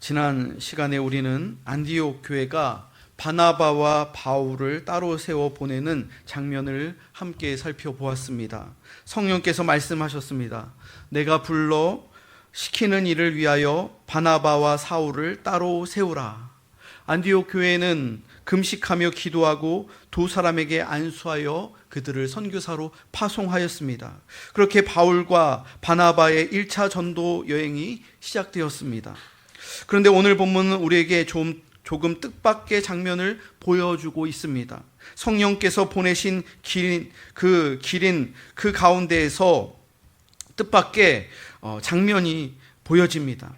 지난 시간에 우리는 안디옥 교회가 바나바와 바울을 따로 세워 보내는 장면을 함께 살펴보았습니다. 성령께서 말씀하셨습니다. 내가 불러 시키는 일을 위하여 바나바와 사울을 따로 세우라. 안디옥 교회는 금식하며 기도하고 두 사람에게 안수하여 그들을 선교사로 파송하였습니다. 그렇게 바울과 바나바의 1차 전도 여행이 시작되었습니다. 그런데 오늘 본문은 우리에게 조금 뜻밖의 장면을 보여주고 있습니다. 성령께서 보내신 길인 그 가운데에서 뜻밖의 장면이 보여집니다.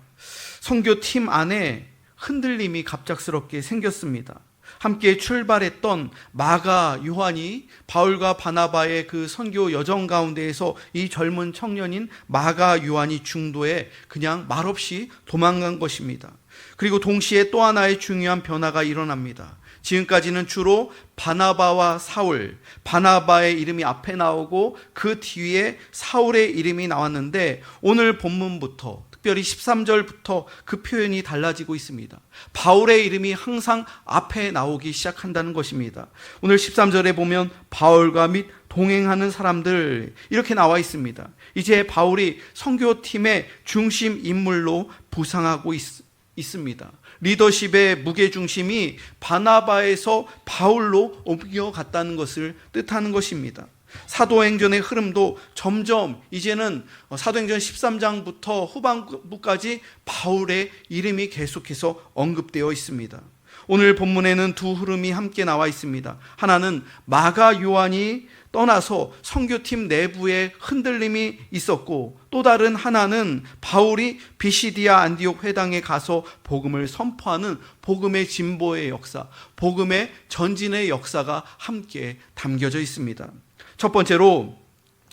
선교팀 안에 흔들림이 갑작스럽게 생겼습니다. 함께 출발했던 마가 요한이 바울과 바나바의 그 선교 여정 가운데에서 이 젊은 청년인 마가 요한이 중도에 그냥 말없이 도망간 것입니다. 그리고 동시에 또 하나의 중요한 변화가 일어납니다. 지금까지는 주로 바나바와 사울, 바나바의 이름이 앞에 나오고 그 뒤에 사울의 이름이 나왔는데 오늘 본문부터 특별히 13절부터 그 표현이 달라지고 있습니다. 바울의 이름이 항상 앞에 나오기 시작한다는 것입니다. 오늘 13절에 보면 바울과 및 동행하는 사람들 이렇게 나와 있습니다. 이제 바울이 선교팀의 중심 인물로 부상하고 있습니다. 리더십의 무게중심이 바나바에서 바울로 옮겨갔다는 것을 뜻하는 것입니다. 사도행전의 흐름도 점점 이제는 사도행전 13장부터 후반부까지 바울의 이름이 계속해서 언급되어 있습니다. 오늘 본문에는 두 흐름이 함께 나와 있습니다. 하나는 마가 요한이 떠나서 선교팀 내부에 흔들림이 있었고, 또 다른 하나는 바울이 비시디아 안디옥 회당에 가서 복음을 선포하는 복음의 진보의 역사, 복음의 전진의 역사가 함께 담겨져 있습니다. 첫 번째로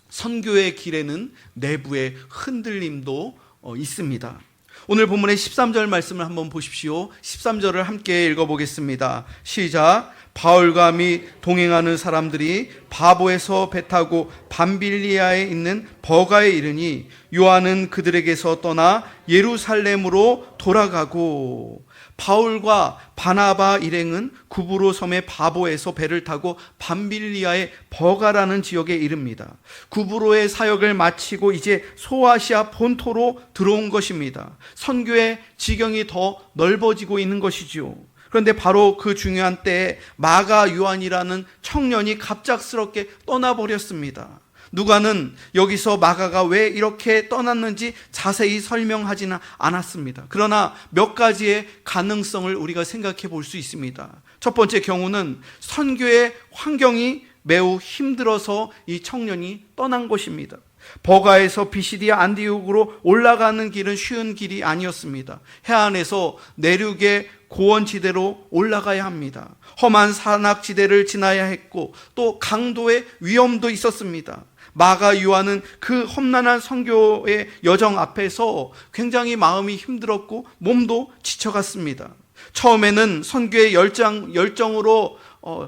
선교의 길에는 내부의 흔들림도 있습니다. 오늘 본문의 13절 말씀을 한번 보십시오. 13절을 함께 읽어보겠습니다. 시작. 바울과 및 동행하는 사람들이 바보에서 배 타고 밤빌리아에 있는 버가에 이르니 요한은 그들에게서 떠나 예루살렘으로 돌아가고, 바울과 바나바 일행은 구브로 섬의 바보에서 배를 타고 밤빌리아의 버가라는 지역에 이릅니다. 구브로의 사역을 마치고 이제 소아시아 본토로 들어온 것입니다. 선교의 지경이 더 넓어지고 있는 것이지요. 그런데 바로 그 중요한 때에 마가 요한이라는 청년이 갑작스럽게 떠나버렸습니다. 누가는 여기서 마가가 왜 이렇게 떠났는지 자세히 설명하지는 않았습니다. 그러나 몇 가지의 가능성을 우리가 생각해 볼 수 있습니다. 첫 번째 경우는 선교의 환경이 매우 힘들어서 이 청년이 떠난 것입니다. 버가에서 비시디아 안디옥으로 올라가는 길은 쉬운 길이 아니었습니다. 해안에서 내륙의 고원지대로 올라가야 합니다. 험한 산악지대를 지나야 했고 또 강도의 위험도 있었습니다. 마가 요한은 그 험난한 선교의 여정 앞에서 굉장히 마음이 힘들었고 몸도 지쳐갔습니다. 처음에는 선교의 열정으로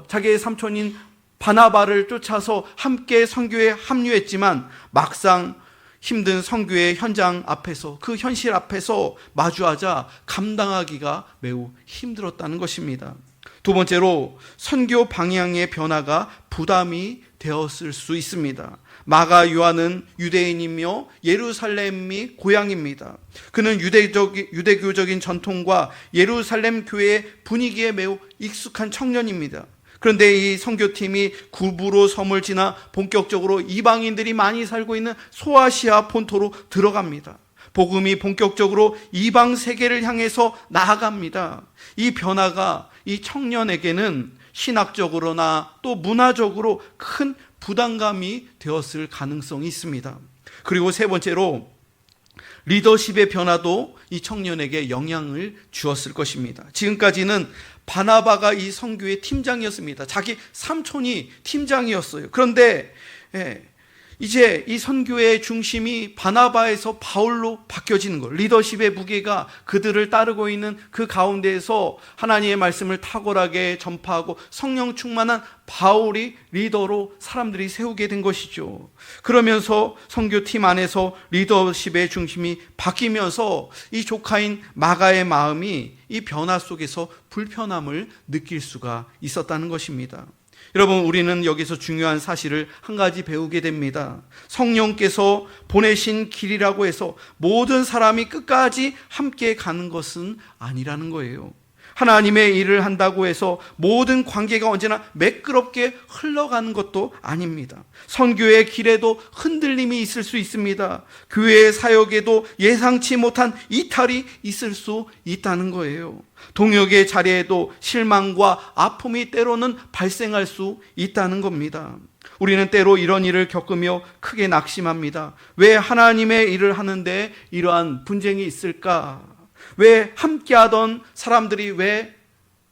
자기의 삼촌인 바나바를 쫓아서 함께 선교에 합류했지만 막상 힘든 선교의 현장 앞에서, 그 현실 앞에서 마주하자 감당하기가 매우 힘들었다는 것입니다. 두 번째로 선교 방향의 변화가 부담이 되었을 수 있습니다. 마가 요한은 유대인이며 예루살렘이 고향입니다. 그는 유대교적인 전통과 예루살렘 교회의 분위기에 매우 익숙한 청년입니다. 그런데 이 선교팀이 구브로 섬을 지나 본격적으로 이방인들이 많이 살고 있는 소아시아 본토로 들어갑니다. 복음이 본격적으로 이방 세계를 향해서 나아갑니다. 이 변화가 이 청년에게는 신학적으로나 또 문화적으로 큰 부담감이 되었을 가능성이 있습니다. 그리고 세 번째로 리더십의 변화도 이 청년에게 영향을 주었을 것입니다. 지금까지는 바나바가 이 선교의 팀장이었습니다. 자기 삼촌이 팀장이었어요. 그런데 이제 이 선교의 중심이 바나바에서 바울로 바뀌어지는 것, 리더십의 무게가 그들을 따르고 있는 그 가운데에서 하나님의 말씀을 탁월하게 전파하고 성령 충만한 바울이 리더로 사람들이 세우게 된 것이죠. 그러면서 선교팀 안에서 리더십의 중심이 바뀌면서 이 조카인 마가의 마음이 이 변화 속에서 불편함을 느낄 수가 있었다는 것입니다. 여러분, 우리는 여기서 중요한 사실을 한 가지 배우게 됩니다. 성령께서 보내신 길이라고 해서 모든 사람이 끝까지 함께 가는 것은 아니라는 거예요. 하나님의 일을 한다고 해서 모든 관계가 언제나 매끄럽게 흘러가는 것도 아닙니다. 선교의 길에도 흔들림이 있을 수 있습니다. 교회의 사역에도 예상치 못한 이탈이 있을 수 있다는 거예요. 동역의 자리에도 실망과 아픔이 때로는 발생할 수 있다는 겁니다. 우리는 때로 이런 일을 겪으며 크게 낙심합니다. 왜 하나님의 일을 하는데 이러한 분쟁이 있을까? 왜 함께하던 사람들이 왜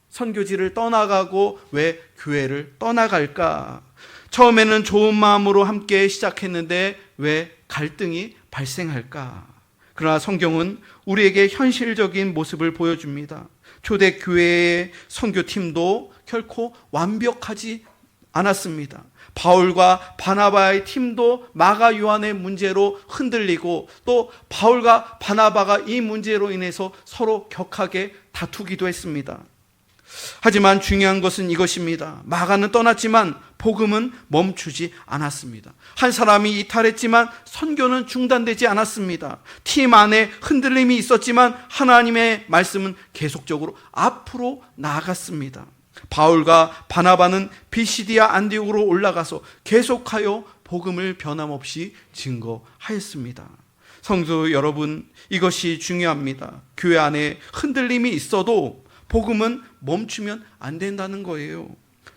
선교지를 떠나가고 왜 교회를 떠나갈까? 처음에는 좋은 마음으로 함께 시작했는데 왜 갈등이 발생할까? 그러나 성경은 우리에게 현실적인 모습을 보여줍니다. 초대교회의 선교팀도 결코 완벽하지 않았습니다. 바울과 바나바의 팀도 마가 요한의 문제로 흔들리고 또 바울과 바나바가 이 문제로 인해서 서로 격하게 다투기도 했습니다. 하지만 중요한 것은 이것입니다. 마가는 떠났지만 복음은 멈추지 않았습니다. 한 사람이 이탈했지만 선교는 중단되지 않았습니다. 팀 안에 흔들림이 있었지만 하나님의 말씀은 계속적으로 앞으로 나아갔습니다. 바울과 바나바는 비시디아 안디옥으로 올라가서 계속하여 복음을 변함없이 증거하였습니다. 성도 여러분, 이것이 중요합니다. 교회 안에 흔들림이 있어도 복음은 멈추면 안 된다는 거예요.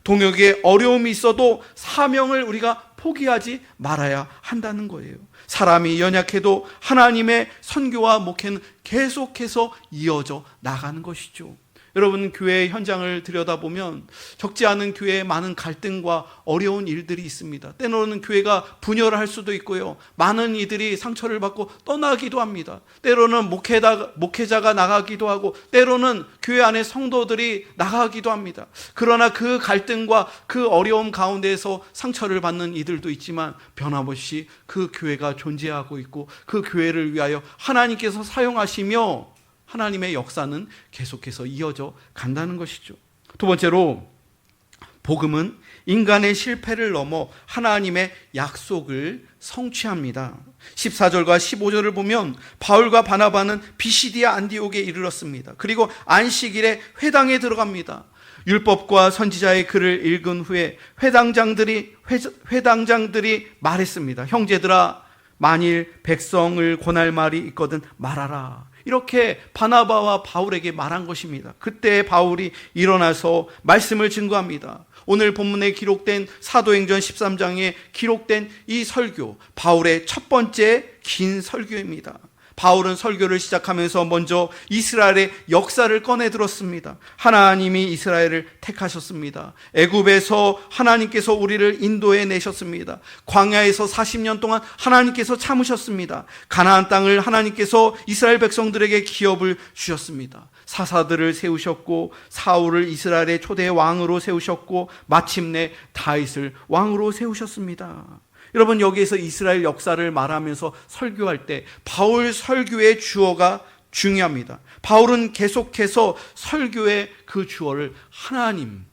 동역에 어려움이 있어도 사명을 우리가 포기하지 말아야 한다는 거예요. 사람이 연약해도 하나님의 선교와 목회는 계속해서 이어져 나가는 것이죠. 여러분, 교회 현장을 들여다보면 적지 않은 교회에 많은 갈등과 어려운 일들이 있습니다. 때로는 교회가 분열을 할 수도 있고요. 많은 이들이 상처를 받고 떠나기도 합니다. 때로는 목회자가 나가기도 하고 때로는 교회 안에 성도들이 나가기도 합니다. 그러나 그 갈등과 그 어려움 가운데에서 상처를 받는 이들도 있지만 변함없이 그 교회가 존재하고 있고 그 교회를 위하여 하나님께서 사용하시며 하나님의 역사는 계속해서 이어져 간다는 것이죠. 두 번째로, 복음은 인간의 실패를 넘어 하나님의 약속을 성취합니다. 14절과 15절을 보면 바울과 바나바는 비시디아 안디옥에 이르렀습니다. 그리고 안식일에 회당에 들어갑니다. 율법과 선지자의 글을 읽은 후에 회당장들이 말했습니다. 형제들아, 만일 백성을 권할 말이 있거든 말하라. 이렇게 바나바와 바울에게 말한 것입니다. 그때 바울이 일어나서 말씀을 증거합니다. 오늘 본문에 기록된 사도행전 13장에 기록된 이 설교, 바울의 첫 번째 긴 설교입니다. 바울은 설교를 시작하면서 먼저 이스라엘의 역사를 꺼내 들었습니다. 하나님이 이스라엘을 택하셨습니다. 애굽에서 하나님께서 우리를 인도해 내셨습니다. 광야에서 40년 동안 하나님께서 참으셨습니다. 가나안 땅을 하나님께서 이스라엘 백성들에게 기업을 주셨습니다. 사사들을 세우셨고 사울을 이스라엘의 초대 왕으로 세우셨고 마침내 다윗을 왕으로 세우셨습니다. 여러분, 여기에서 이스라엘 역사를 말하면서 설교할 때 바울 설교의 주어가 중요합니다. 바울은 계속해서 설교의 그 주어를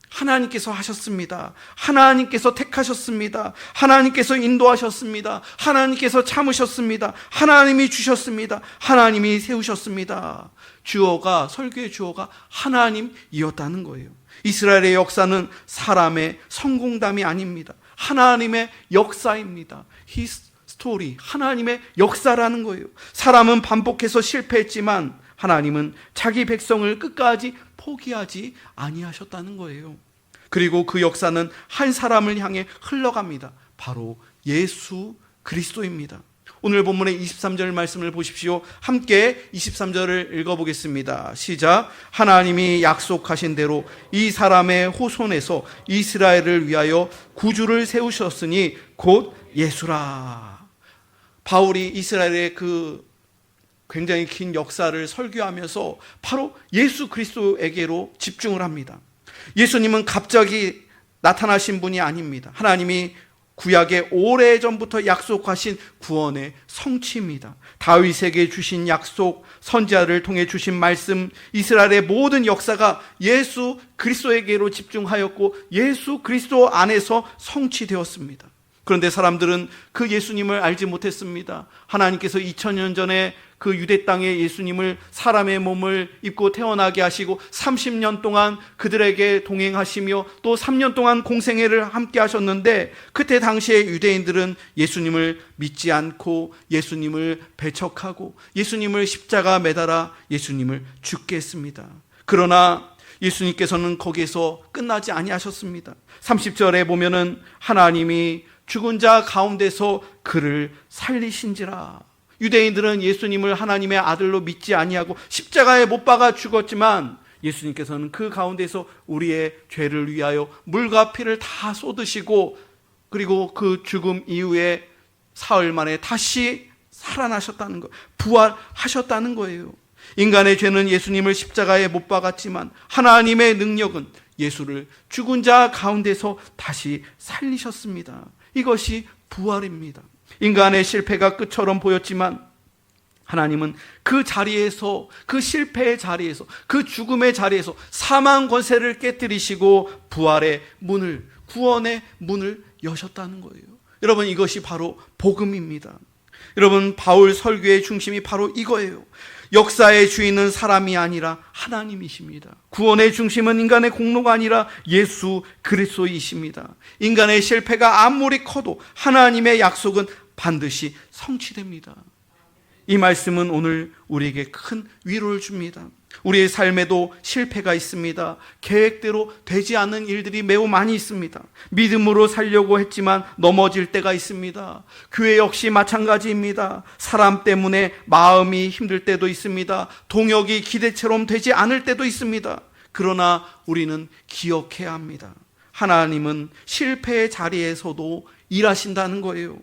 하나님께서 하셨습니다. 하나님께서 택하셨습니다. 하나님께서 인도하셨습니다. 하나님께서 참으셨습니다. 하나님이 주셨습니다. 하나님이 세우셨습니다. 설교의 주어가 하나님이었다는 거예요. 이스라엘의 역사는 사람의 성공담이 아닙니다. 하나님의 역사입니다. His story, 하나님의 역사라는 거예요. 사람은 반복해서 실패했지만 하나님은 자기 백성을 끝까지 포기하지 아니하셨다는 거예요. 그리고 그 역사는 한 사람을 향해 흘러갑니다. 바로 예수 그리스도입니다. 오늘 본문의 23절 말씀을 보십시오. 함께 23절을 읽어보겠습니다. 시작. 하나님이 약속하신 대로 이 사람의 후손에서 이스라엘을 위하여 구주를 세우셨으니 곧 예수라. 바울이 이스라엘의 그 굉장히 긴 역사를 설교하면서 바로 예수 그리스도에게로 집중을 합니다. 예수님은 갑자기 나타나신 분이 아닙니다. 하나님이 구약의 오래전부터 약속하신 구원의 성취입니다. 다윗에게 주신 약속, 선지자를 통해 주신 말씀, 이스라엘의 모든 역사가 예수 그리스도에게로 집중하였고 예수 그리스도 안에서 성취되었습니다. 그런데 사람들은 그 예수님을 알지 못했습니다. 하나님께서 2000년 전에 그 유대 땅에 예수님을 사람의 몸을 입고 태어나게 하시고 30년 동안 그들에게 동행하시며 또 3년 동안 공생애를 함께 하셨는데, 그때 당시에 유대인들은 예수님을 믿지 않고 예수님을 배척하고 예수님을 십자가 매달아 예수님을 죽게 했습니다. 그러나 예수님께서는 거기에서 끝나지 아니하셨습니다. 30절에 보면은 하나님이 죽은 자 가운데서 그를 살리신지라. 유대인들은 예수님을 하나님의 아들로 믿지 아니하고 십자가에 못 박아 죽었지만 예수님께서는 그 가운데서 우리의 죄를 위하여 물과 피를 다 쏟으시고, 그리고 그 죽음 이후에 사흘 만에 다시 살아나셨다는 것, 부활하셨다는 거예요. 인간의 죄는 예수님을 십자가에 못 박았지만 하나님의 능력은 예수를 죽은 자 가운데서 다시 살리셨습니다. 이것이 부활입니다. 인간의 실패가 끝처럼 보였지만 하나님은 그 자리에서, 그 실패의 자리에서, 그 죽음의 자리에서 사망 권세를 깨뜨리시고 부활의 문을, 구원의 문을 여셨다는 거예요. 여러분, 이것이 바로 복음입니다. 여러분, 바울 설교의 중심이 바로 이거예요. 역사의 주인은 사람이 아니라 하나님이십니다. 구원의 중심은 인간의 공로가 아니라 예수 그리스도이십니다. 인간의 실패가 아무리 커도 하나님의 약속은 반드시 성취됩니다. 이 말씀은 오늘 우리에게 큰 위로를 줍니다. 우리의 삶에도 실패가 있습니다. 계획대로 되지 않는 일들이 매우 많이 있습니다. 믿음으로 살려고 했지만 넘어질 때가 있습니다. 교회 역시 마찬가지입니다. 사람 때문에 마음이 힘들 때도 있습니다. 동역이 기대처럼 되지 않을 때도 있습니다. 그러나 우리는 기억해야 합니다. 하나님은 실패의 자리에서도 일하신다는 거예요.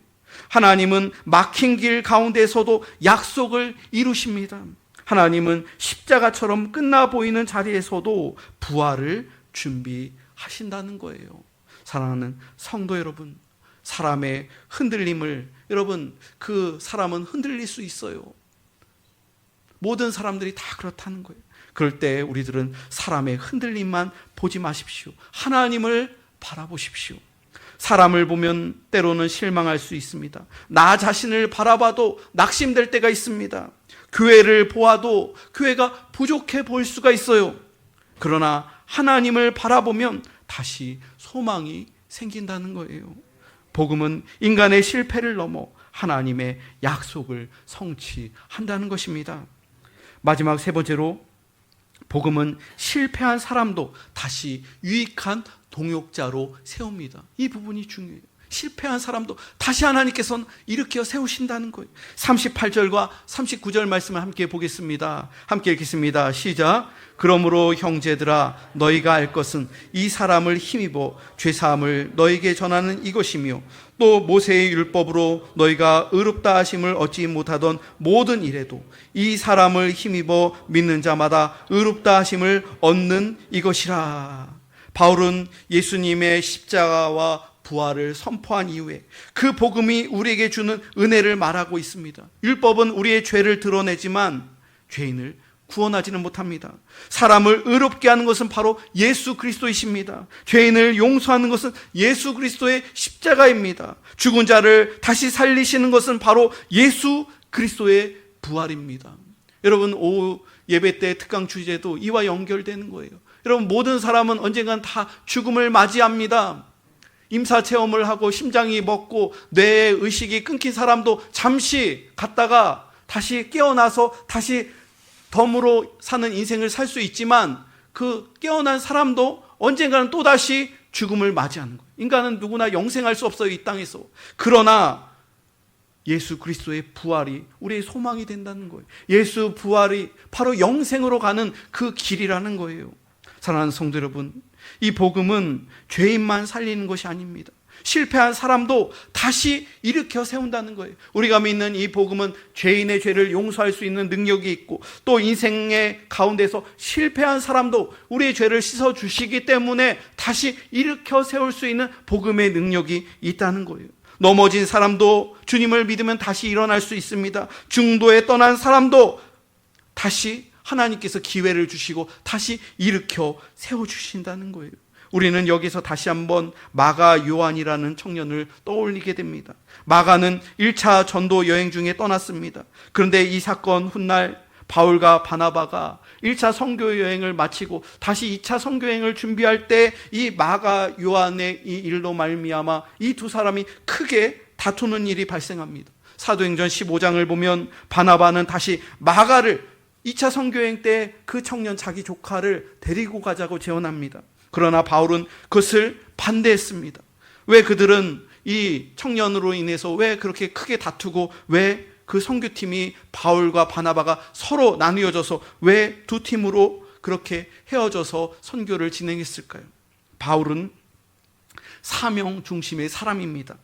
하나님은 막힌 길 가운데서도 약속을 이루십니다. 하나님은 십자가처럼 끝나 보이는 자리에서도 부활을 준비하신다는 거예요. 사랑하는 성도 여러분, 사람의 흔들림을, 여러분, 그 사람은 흔들릴 수 있어요. 모든 사람들이 다 그렇다는 거예요. 그럴 때 우리들은 사람의 흔들림만 보지 마십시오. 하나님을 바라보십시오. 사람을 보면 때로는 실망할 수 있습니다. 나 자신을 바라봐도 낙심될 때가 있습니다. 교회를 보아도 교회가 부족해 보일 수가 있어요. 그러나 하나님을 바라보면 다시 소망이 생긴다는 거예요. 복음은 인간의 실패를 넘어 하나님의 약속을 성취한다는 것입니다. 마지막 세 번째로, 복음은 실패한 사람도 다시 유익한 동역자로 세웁니다. 이 부분이 중요해요. 실패한 사람도 다시 하나님께서는 일으켜 세우신다는 거예요. 38절과 39절 말씀을 함께 보겠습니다. 함께 읽겠습니다. 시작. 그러므로 형제들아, 너희가 알 것은 이 사람을 힘입어 죄사함을 너희에게 전하는 이것이며, 또 모세의 율법으로 너희가 의롭다 하심을 얻지 못하던 모든 일에도 이 사람을 힘입어 믿는 자마다 의롭다 하심을 얻는 이것이라. 바울은 예수님의 십자가와 부활을 선포한 이후에 그 복음이 우리에게 주는 은혜를 말하고 있습니다. 율법은 우리의 죄를 드러내지만 죄인을 구원하지는 못합니다. 사람을 의롭게 하는 것은 바로 예수 그리스도이십니다. 죄인을 용서하는 것은 예수 그리스도의 십자가입니다. 죽은 자를 다시 살리시는 것은 바로 예수 그리스도의 부활입니다. 여러분, 오후 예배 때 특강 주제도 이와 연결되는 거예요. 여러분, 모든 사람은 언젠간 다 죽음을 맞이합니다. 임사체험을 하고 심장이 멎고 뇌의 의식이 끊긴 사람도 잠시 갔다가 다시 깨어나서 다시 덤으로 사는 인생을 살 수 있지만, 그 깨어난 사람도 언젠가는 또다시 죽음을 맞이하는 거예요. 인간은 누구나 영생할 수 없어요, 이 땅에서. 그러나 예수 그리스도의 부활이 우리의 소망이 된다는 거예요. 예수 부활이 바로 영생으로 가는 그 길이라는 거예요. 사랑하는 성도 여러분, 이 복음은 죄인만 살리는 것이 아닙니다. 실패한 사람도 다시 일으켜 세운다는 거예요. 우리가 믿는 이 복음은 죄인의 죄를 용서할 수 있는 능력이 있고, 또 인생의 가운데서 실패한 사람도 우리의 죄를 씻어주시기 때문에 다시 일으켜 세울 수 있는 복음의 능력이 있다는 거예요. 넘어진 사람도 주님을 믿으면 다시 일어날 수 있습니다. 중도에 떠난 사람도 다시 하나님께서 기회를 주시고 다시 일으켜 세워주신다는 거예요. 우리는 여기서 다시 한번 마가 요한이라는 청년을 떠올리게 됩니다. 마가는 1차 전도 여행 중에 떠났습니다. 그런데 이 사건 훗날 바울과 바나바가 1차 선교 여행을 마치고 다시 2차 선교 여행을 준비할 때 이 마가 요한의 이 일로 말미암아 이 두 사람이 크게 다투는 일이 발생합니다. 사도행전 15장을 보면 바나바는 다시 마가를 2차 선교 여행 때 그 청년 자기 조카를 데리고 가자고 제언합니다. 그러나 바울은 그것을 반대했습니다. 왜 그들은 이 청년으로 인해서 왜 그렇게 크게 다투고 왜 그 선교팀이 바울과 바나바가 서로 나뉘어져서 왜 두 팀으로 그렇게 헤어져서 선교를 진행했을까요? 바울은 사명 중심의 사람입니다.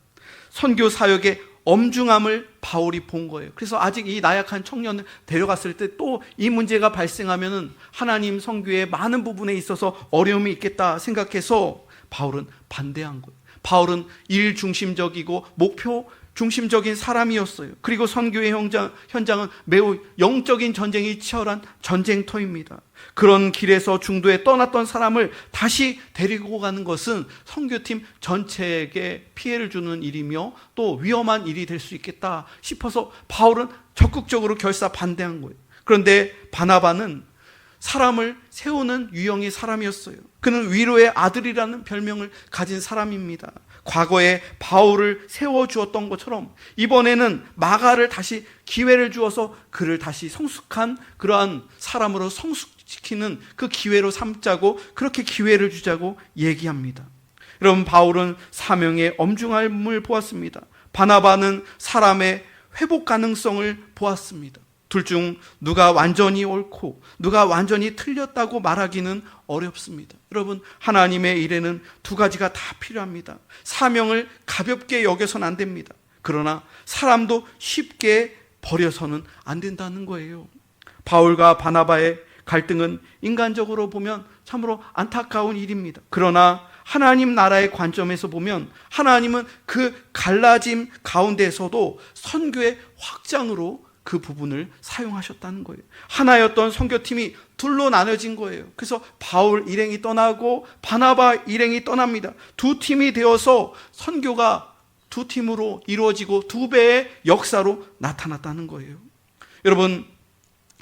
선교 사역의 엄중함을 바울이 본 거예요. 그래서 아직 이 나약한 청년을 데려갔을 때 또 이 문제가 발생하면은 하나님 선교의 많은 부분에 있어서 어려움이 있겠다 생각해서 바울은 반대한 거예요. 바울은 일 중심적이고 목표 중심적인 사람이었어요. 그리고 선교의 현장은 매우 영적인 전쟁이 치열한 전쟁터입니다. 그런 길에서 중도에 떠났던 사람을 다시 데리고 가는 것은 선교팀 전체에게 피해를 주는 일이며 또 위험한 일이 될 수 있겠다 싶어서 바울은 적극적으로 결사 반대한 거예요. 그런데 바나바는 사람을 세우는 유형의 사람이었어요. 그는 위로의 아들이라는 별명을 가진 사람입니다. 과거에 바울을 세워주었던 것처럼 이번에는 마가를 다시 기회를 주어서 그를 다시 성숙한 그러한 사람으로 성숙시키는 그 기회로 삼자고 그렇게 기회를 주자고 얘기합니다. 여러분, 바울은 사명의 엄중함을 보았습니다. 바나바는 사람의 회복 가능성을 보았습니다. 둘 중 누가 완전히 옳고 누가 완전히 틀렸다고 말하기는 어렵습니다. 여러분, 하나님의 일에는 두 가지가 다 필요합니다. 사명을 가볍게 여겨서는 안 됩니다. 그러나 사람도 쉽게 버려서는 안 된다는 거예요. 바울과 바나바의 갈등은 인간적으로 보면 참으로 안타까운 일입니다. 그러나 하나님 나라의 관점에서 보면 하나님은 그 갈라짐 가운데서도 선교의 확장으로 그 부분을 사용하셨다는 거예요. 하나였던 선교팀이 둘로 나눠진 거예요. 그래서 바울 일행이 떠나고 바나바 일행이 떠납니다. 두 팀이 되어서 선교가 두 팀으로 이루어지고 두 배의 역사로 나타났다는 거예요. 여러분,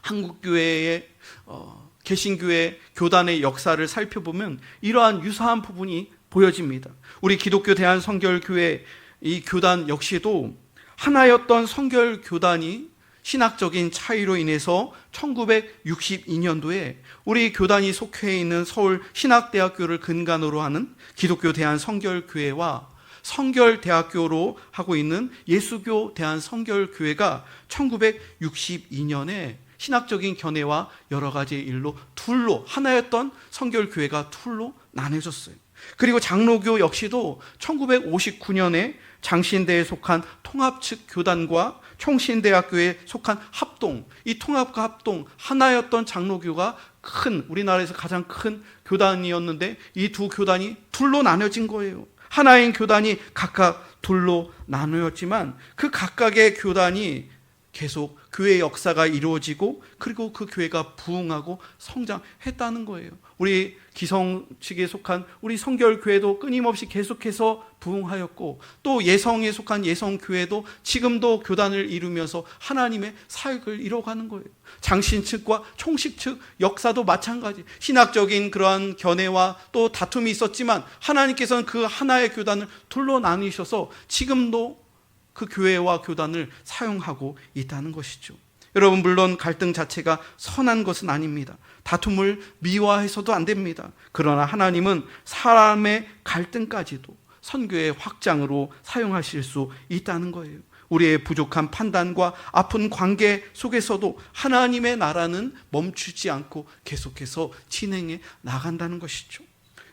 한국교회의 개신교회 교단의 역사를 살펴보면 이러한 유사한 부분이 보여집니다. 우리 기독교 대한성결교회 이 교단 역시도 하나였던 성결교단이 신학적인 차이로 인해서 1962년도에 우리 교단이 속해 있는 서울 신학대학교를 근간으로 하는 기독교 대한성결교회와 성결대학교로 하고 있는 예수교 대한성결교회가 1962년에 신학적인 견해와 여러 가지 일로 둘로 하나였던 성결교회가 둘로 나눠졌어요. 그리고 장로교 역시도 1959년에 장신대에 속한 통합측 교단과 총신대학교에 속한 합동, 이 통합과 합동 하나였던 장로교가 우리나라에서 가장 큰 교단이었는데 이 두 교단이 둘로 나눠진 거예요. 하나인 교단이 각각 둘로 나누었지만 그 각각의 교단이 계속 교회의 역사가 이루어지고 그리고 그 교회가 부흥하고 성장했다는 거예요. 우리 기성 측에 속한 우리 성결교회도 끊임없이 계속해서 부흥하였고 또 예성에 속한 예성교회도 지금도 교단을 이루면서 하나님의 사역을 이뤄가는 거예요. 장신 측과 총식 측 역사도 마찬가지. 신학적인 그러한 견해와 또 다툼이 있었지만 하나님께서는 그 하나의 교단을 둘로 나누셔서 지금도 그 교회와 교단을 사용하고 있다는 것이죠. 여러분, 물론 갈등 자체가 선한 것은 아닙니다. 다툼을 미화해서도 안 됩니다. 그러나 하나님은 사람의 갈등까지도 선교의 확장으로 사용하실 수 있다는 거예요. 우리의 부족한 판단과 아픈 관계 속에서도 하나님의 나라는 멈추지 않고 계속해서 진행해 나간다는 것이죠.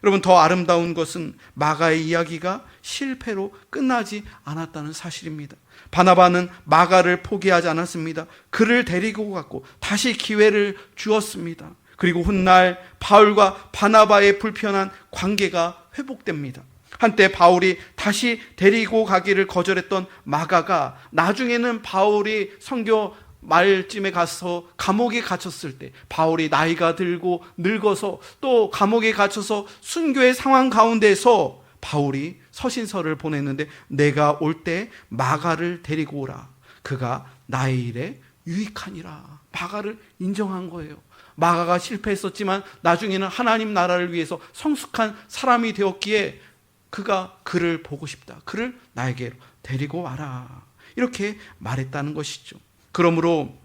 여러분, 더 아름다운 것은 마가의 이야기가 실패로 끝나지 않았다는 사실입니다. 바나바는 마가를 포기하지 않았습니다. 그를 데리고 갔고 다시 기회를 주었습니다. 그리고 훗날 바울과 바나바의 불편한 관계가 회복됩니다. 한때 바울이 다시 데리고 가기를 거절했던 마가가 나중에는 바울이 선교 말쯤에 가서 감옥에 갇혔을 때, 바울이 나이가 들고 늙어서 또 감옥에 갇혀서 순교의 상황 가운데서 바울이 서신서를 보냈는데, 내가 올 때 마가를 데리고 오라. 그가 나의 일에 유익하니라. 마가를 인정한 거예요. 마가가 실패했었지만 나중에는 하나님 나라를 위해서 성숙한 사람이 되었기에 그가 그를 보고 싶다. 그를 나에게 데리고 와라. 이렇게 말했다는 것이죠. 그러므로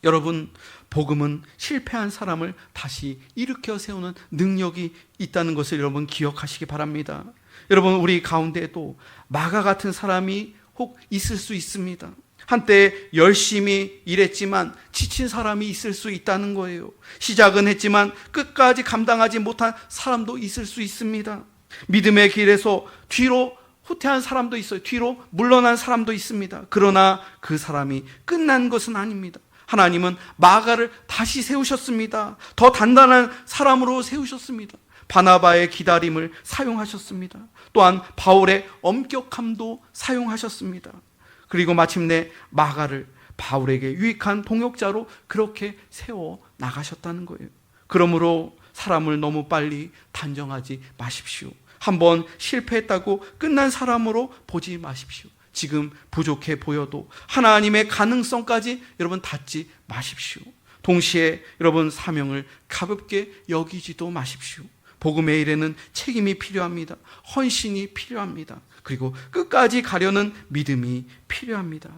여러분, 복음은 실패한 사람을 다시 일으켜 세우는 능력이 있다는 것을 여러분 기억하시기 바랍니다. 여러분, 우리 가운데에도 마가 같은 사람이 혹 있을 수 있습니다. 한때 열심히 일했지만 지친 사람이 있을 수 있다는 거예요. 시작은 했지만 끝까지 감당하지 못한 사람도 있을 수 있습니다. 믿음의 길에서 뒤로 후퇴한 사람도 있어요. 뒤로 물러난 사람도 있습니다. 그러나 그 사람이 끝난 것은 아닙니다. 하나님은 마가를 다시 세우셨습니다. 더 단단한 사람으로 세우셨습니다. 바나바의 기다림을 사용하셨습니다. 또한 바울의 엄격함도 사용하셨습니다. 그리고 마침내 마가를 바울에게 유익한 동역자로 그렇게 세워 나가셨다는 거예요. 그러므로 사람을 너무 빨리 단정하지 마십시오. 한번 실패했다고 끝난 사람으로 보지 마십시오. 지금 부족해 보여도 하나님의 가능성까지 여러분 닫지 마십시오. 동시에 여러분 사명을 가볍게 여기지도 마십시오. 복음의 일에는 책임이 필요합니다. 헌신이 필요합니다. 그리고 끝까지 가려는 믿음이 필요합니다.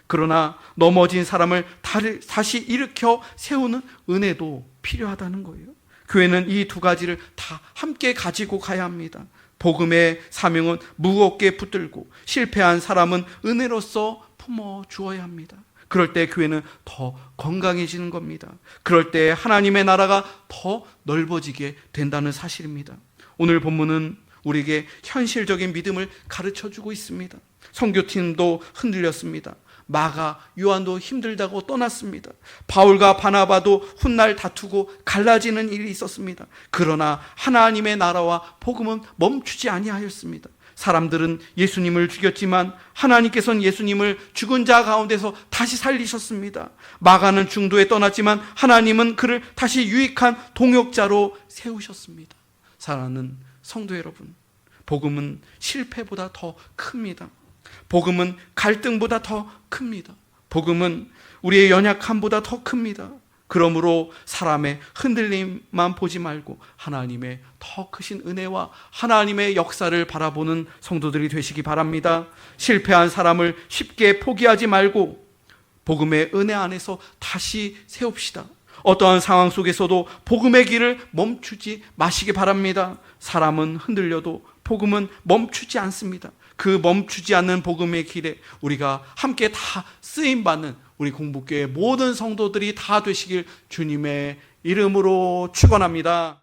그러나 넘어진 사람을 다시 일으켜 세우는 은혜도 필요하다는 거예요. 교회는 이 두 가지를 다 함께 가지고 가야 합니다. 복음의 사명은 무겁게 붙들고 실패한 사람은 은혜로서 품어 주어야 합니다. 그럴 때 교회는 더 건강해지는 겁니다. 그럴 때 하나님의 나라가 더 넓어지게 된다는 사실입니다. 오늘 본문은 우리에게 현실적인 믿음을 가르쳐주고 있습니다. 선교팀도 흔들렸습니다. 마가, 요한도 힘들다고 떠났습니다. 바울과 바나바도 훗날 다투고 갈라지는 일이 있었습니다. 그러나 하나님의 나라와 복음은 멈추지 아니하였습니다. 사람들은 예수님을 죽였지만 하나님께서는 예수님을 죽은 자 가운데서 다시 살리셨습니다. 마가는 중도에 떠났지만 하나님은 그를 다시 유익한 동역자로 세우셨습니다. 사랑하는 성도 여러분, 복음은 실패보다 더 큽니다. 복음은 갈등보다 더 큽니다. 복음은 우리의 연약함보다 더 큽니다. 그러므로 사람의 흔들림만 보지 말고 하나님의 더 크신 은혜와 하나님의 역사를 바라보는 성도들이 되시기 바랍니다. 실패한 사람을 쉽게 포기하지 말고 복음의 은혜 안에서 다시 세웁시다. 어떠한 상황 속에서도 복음의 길을 멈추지 마시기 바랍니다. 사람은 흔들려도 복음은 멈추지 않습니다. 그 멈추지 않는 복음의 길에 우리가 함께 다 쓰임받는 우리 공부교회 모든 성도들이 다 되시길 주님의 이름으로 축원합니다.